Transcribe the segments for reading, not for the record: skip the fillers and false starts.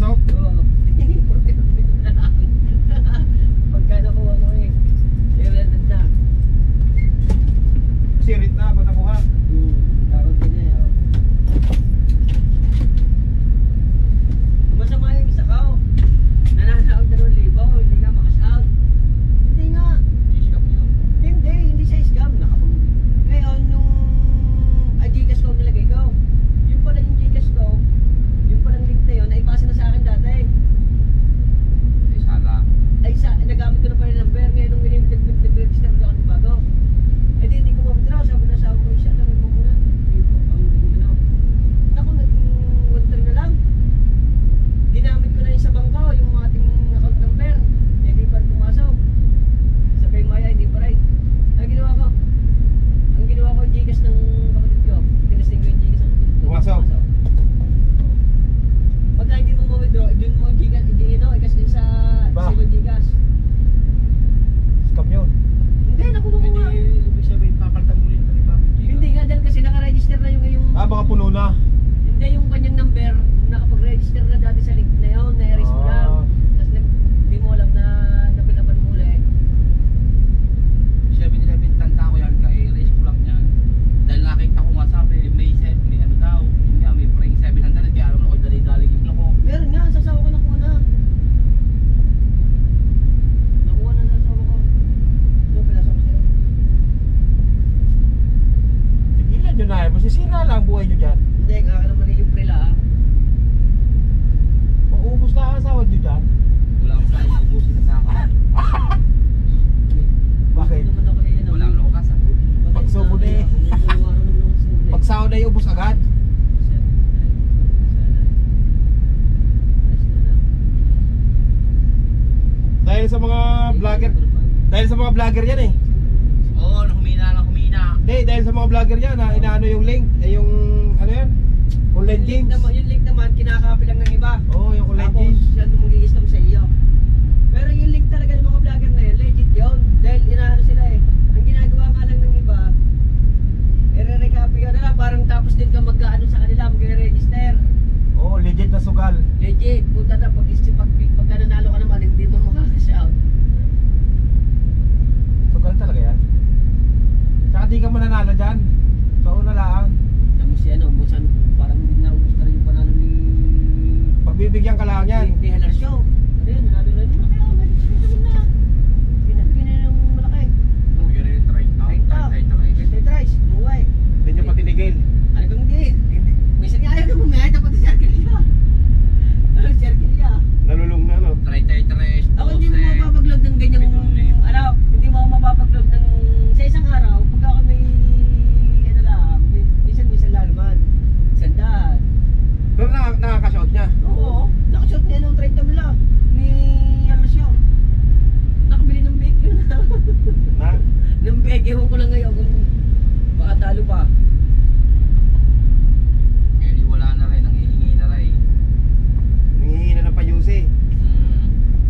pumasok? Oo. Pagka nakuha mo eh. Level na. Sirit na ba nakuha? Tarot din eh. Oh. Masama yung isa ka oh. Nananaog 2,000, hindi nga makash-out. Hindi nga. Hindi siya scam. Ngayon, yung Gcash ko nilagay ko. Yung pala yung Gcash ko, yung palang link na yun, naipasa na sa akin dati. Ay, sala. Nagamit ko na pala yung number. Ngayon, nung nag-register na ako ng bago. Eh di, hindi ko mamadraw. Sabi na sa ako, siya, sabi mo muna. Hindi po, ang gano'n. Naku, nag-1 na lang. Ginamit ko na yung sa bangko, yung ating account number. Hindi pa rin pumasok. Sabi Maya, hindi pa rin. Ang ginawa ko Gcash ng kapatid ko. Tinasting ko yung Gcash ng kapatid ko. Pumasok? Pagka hindi mo ma-withdraw, dun mo yung Gcash, i-cash din sa Simon Gcash. Scam yun. Hindi, nakuha ko nga. Ibig sabihin, papalitan mo rin pa iba. Hindi nga dahil kasi naka-register na yung Baka puno na. hindi yung kanyang number, nakapag-register na dati sa link na yun, na-erase mo lang. Tapos hindi mo alam na napilapan mo ulit. 7-Eleven, tanda ko yan, ka-erase ko lang yan. Dahil nakita ko nga sabi, may set, may ano daw. Yun nga, may prank 700, kaya alam mo ako dali-dali yung ko. Meron nga, sasawa ko nakuha na. Nakuha na sasawa ko. Yung pinasa ko sa'yo. Tigilan nyo na eh. Masisira lang ang buhay nyo dyan. Hindi, kaka naman yung prela ah. Maubos na ang asawa nyo dyan. Wala akong kaya ubusin na sa akin. Bakit? Hindi naman ako yun. Wala akong kasa. Pagsubod eh. Pagsahod ay ubos agad. Dahil sa mga vlogger. Dahil sa mga vlogger yan eh. Oo, humina lang humina. Hindi, dahil sa mga vlogger yan na inaano yung link. Yung ano yan? Online games. Yung link naman, kinakapi lang ng iba. Oo, yung online Tapos, games. yan mag-i-scam sa iyo. Pero yung link talaga ng mga vlogger na yun, legit yun. Dahil inaano sila eh. Ang ginagawa nga lang ng iba, i-recopy ka na lang. Parang tapos din ka mag-ano sa kanila, mag-register. Oo, legit na sugal. Legit. Punta na, pagka nanalo ka naman, hindi mo makakash out. Sugal talaga yan. Tsaka di ka mananalo dyan. Sa una lang. Tapos si ano, parang hindi naubos na rin yung panalo ni... Pagbibigyan ka lang yan. Ni Heller Show. Ano yun, nanalo na rin. Kaya, medyo na. Binabigyan na yung malaki. Bigyan rin yung try. Try. Buhay. Hindi nyo pa tinigil. Ano kung hindi? Minsan nga ayaw na bumiyay, dapat yung circle niya. Ano yung circle niya? Nalulung na no? Try. Ako hindi mo mapapaglog ng ganyang, hindi mo mapapaglog ng, sa isang araw, pagka ako may, ano lang, minsan lang naman, sandaan. Pero nakakashot niya. Oo, nakashot niya nung 30 mila, ni Alasyo. Nakabili ng bake yun. Na? Ng bake, ewan ko lang ngayon kung baka talo pa. Ngayon wala na rin, nangihingi na rin. Nangihingi na ng payusi.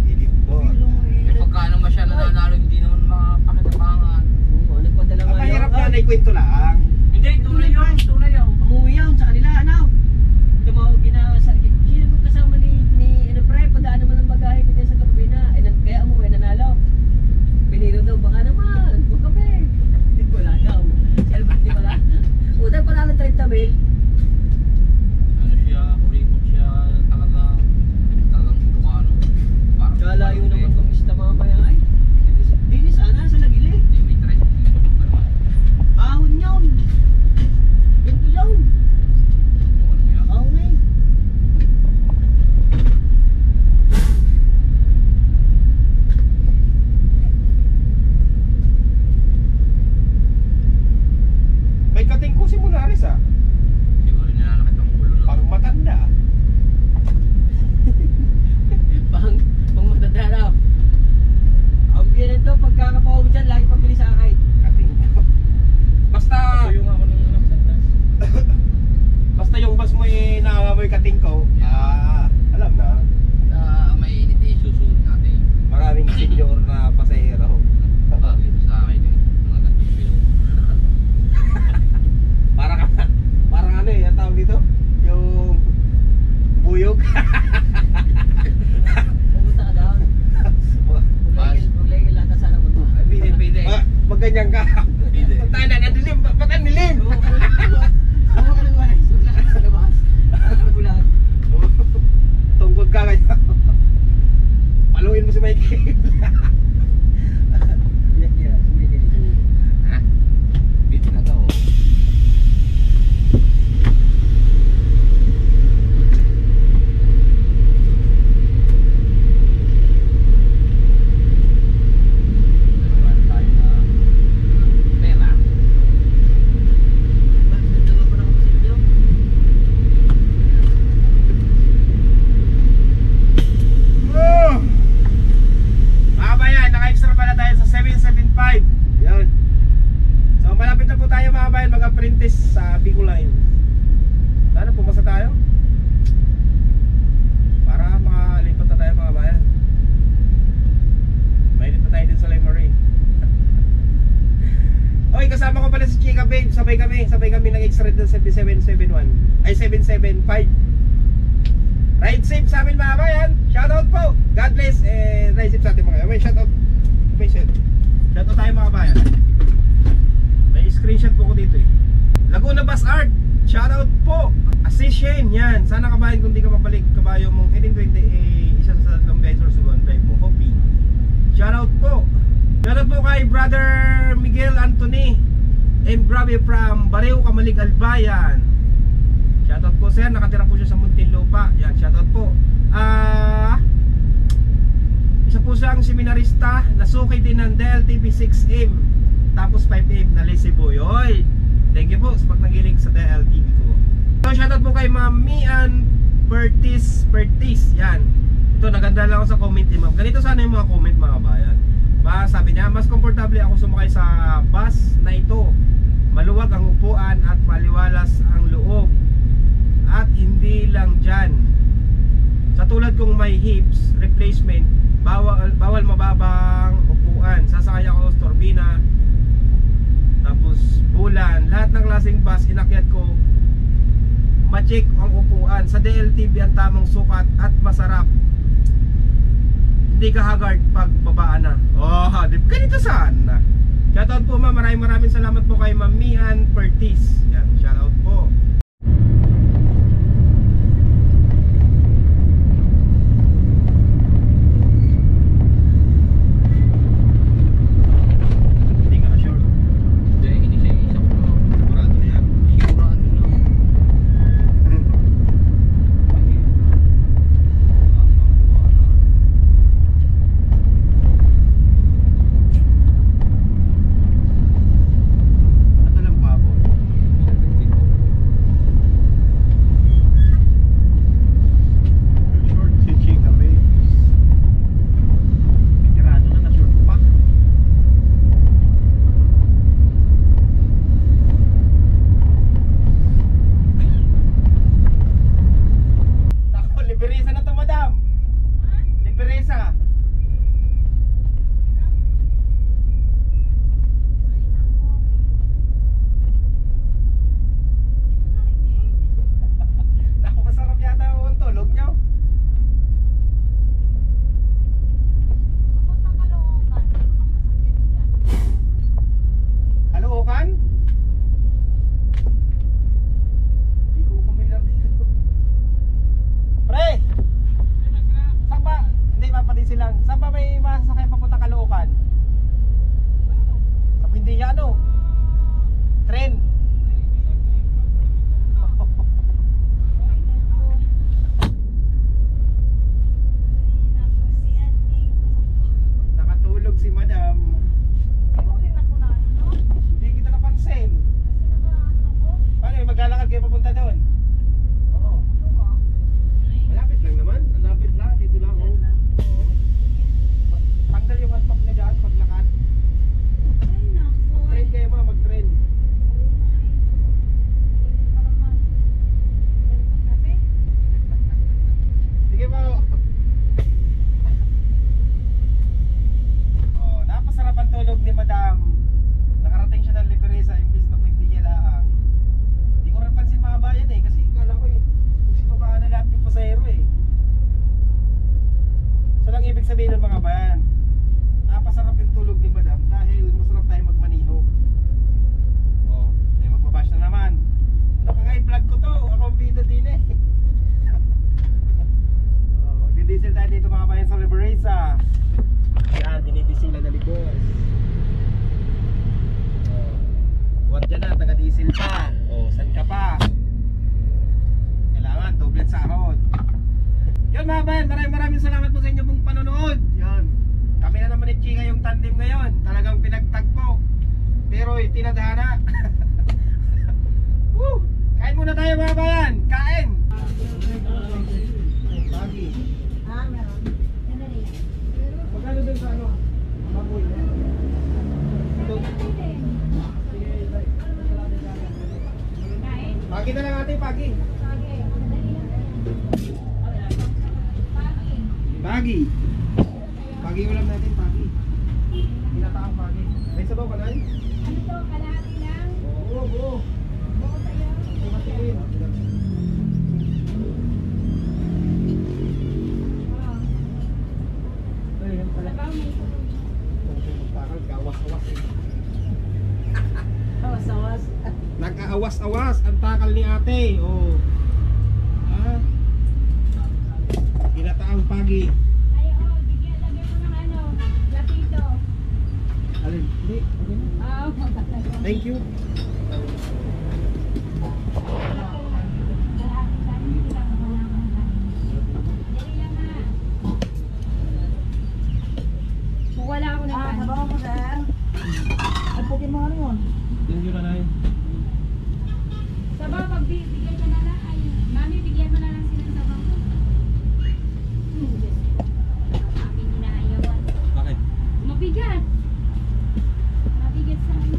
Edit po. Eh pagkano ba siya nananalo, hindi naman makapakitapangan. Oo, nagpadala Ang nga mahirap yun. yan ay kwento lang. Hindi, tunay yun. Umuwi yun sa kanila, ano? Tumawag sino ko kasama ni ano pre, padaan naman ng bagahe ko dyan sa Turbina. Kaya umuwi, nanalo. Piniro daw, baka naman, huwag kape. Wala daw. Selvat di pala. Utay pala ng 30 mil. Ano siya, kuripot siya, talagang Ilocano. Parang Kalayo naman mangista mamaya ay. Dini sana sa Lagili. Hindi, may try. Ahon yun. Ganto yun. Ano yan? Ahon na yun. May kating ko si Mulares ah. Bicol Lines. Sana pumasa tayo para makalipat na tayo mga bayan. Mainit pa tayo din sa Lemery. Okay, kasama ko pala si Chika Babe. Sabay kami ng X-Red ng 7771. Ay 775. Ride safe sa amin mga bayan. Shoutout po. God bless. Ride safe sa atin mga bayan. May shoutout. Shoutout tayo mga bayan. May screenshot po ko dito eh. Laguna Bus Art. Shoutout po. Assist Shane. Yan. Sana kabayan kung di ka mabalik kabayo mong 1820 isa sa tatlong beses sa one drive mo. Hoping. Shoutout po. Shoutout po kay Brother Miguel Anthony and Grabe from Bareo Kamalig Albayan. Shoutout po sir. Nakatira po siya sa Muntinlupa. Yan. Shoutout po. Isa po siyang seminarista. Nasuki din ng DLTV 6M. Tapos 5M na Lazy Boy. Oy! Thank you po sa pagnagilig sa DLTV ko. So shoutout po kay Ma'am Mian Pertis. Yan. Ito naganda lang ako sa comment ni Ma'am. Ganito sana yung mga comment mga bayan. Sabi niya, mas komportable ako sumakay sa bus na ito. Maluwag ang upuan at maliwalas ang loob. At hindi lang dyan. Sa tulad kong may hips replacement, bawal mababang upuan. Sasakay ako sa turbina. Tapos bulan, lahat ng klaseng bus inakyat ko, ma-check ang upuan. Sa DLTV ang tamang sukat at masarap. Hindi ka haggard pag babaan na. Oh, ganito sana. Shoutout po ma'am, maraming salamat po kay Ma'am Mian Pertis. Yan, shoutout po. Maraming salamat po sa inyo pong panonood. Yan. Kami na naman ni Chika yung tandem ngayon. Talagang pinagtagpo. Pero tinadhana. Woo! Kain muna tayo mga bayan. Kain! Pagi. Meron. Magkano dun sa ano? Baboy. Ito. Sige, Pagi na lang ate, pagi. Pagi. Pagi ulam natin, pagi. Ginataang pagi. May sabaw ka na? Ano to? Kalahati lang? Oo, oo. Oo sa'yo? May matilin. Oo. Ayun pala. Sabaw may tulog. Magtakal, kawas-awas eh. Awas-awas. Nag-aawas-awas ang takal ni ate. Oh. Ha? Ginataang pagi. Ay, oo. Lagyan mo ng ano, lapito. Alin? Hindi. Okay na. Oo, magkakaroon. Thank you. Kalahati lang. Hindi lang ako lang. Dali lang ha. Kung wala ako ng pan. Sabaw mo, sir. At pukin mo ano yun? Thank you, nanay. Sabaw, pag bigyan ka na lang. Ay, mami, bigyan mo na lang sila ng sabaw. Aking inaayawan. Bakit? Mabigat. Mabigat sa ano.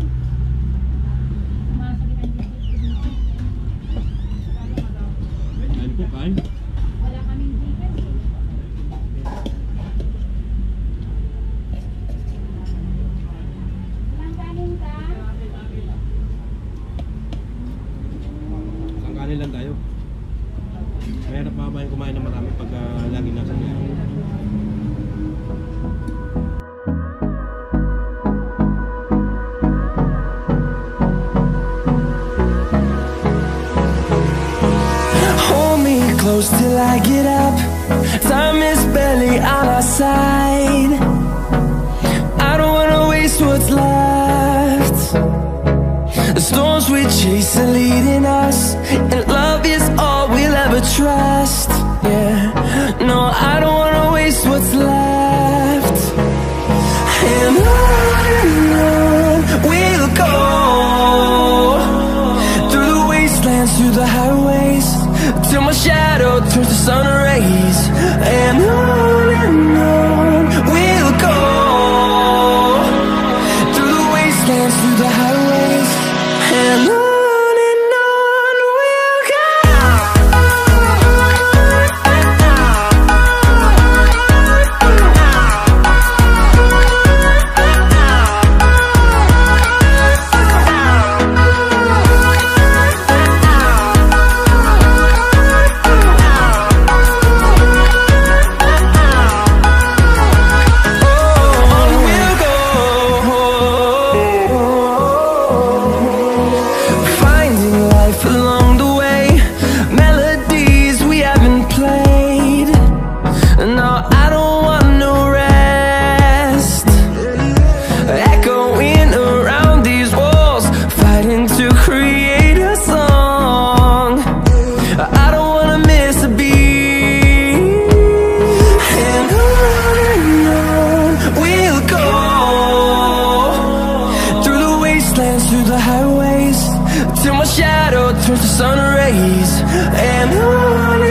Sumasakit ang dito. Kain po, kain. Wala kaming bigas eh. Walang kanin ka? Isang kanin lang tayo. Mahirap mababayan kumain ng marami pag lagi nasa biyahe. Hold me close till I get up. Time is barely on our side. I don't wanna waste what's left. The storms we chase are leading us, and love is all we'll ever trust. Yeah, no, I don't wanna waste what's left. And on we'll go, through the wastelands, through the highways, till my shadow turns to sun rays. And on we'll go, through the wastelands, through the highways, and on we'll go. Finding life along the way, melodies we haven't played. No, I don't want no rest. Echoing around these walls, fighting to create a song. I don't wanna miss a beat. And on we'll go, through the wastelands, through the highways, till my shadow turns to sun rays. And on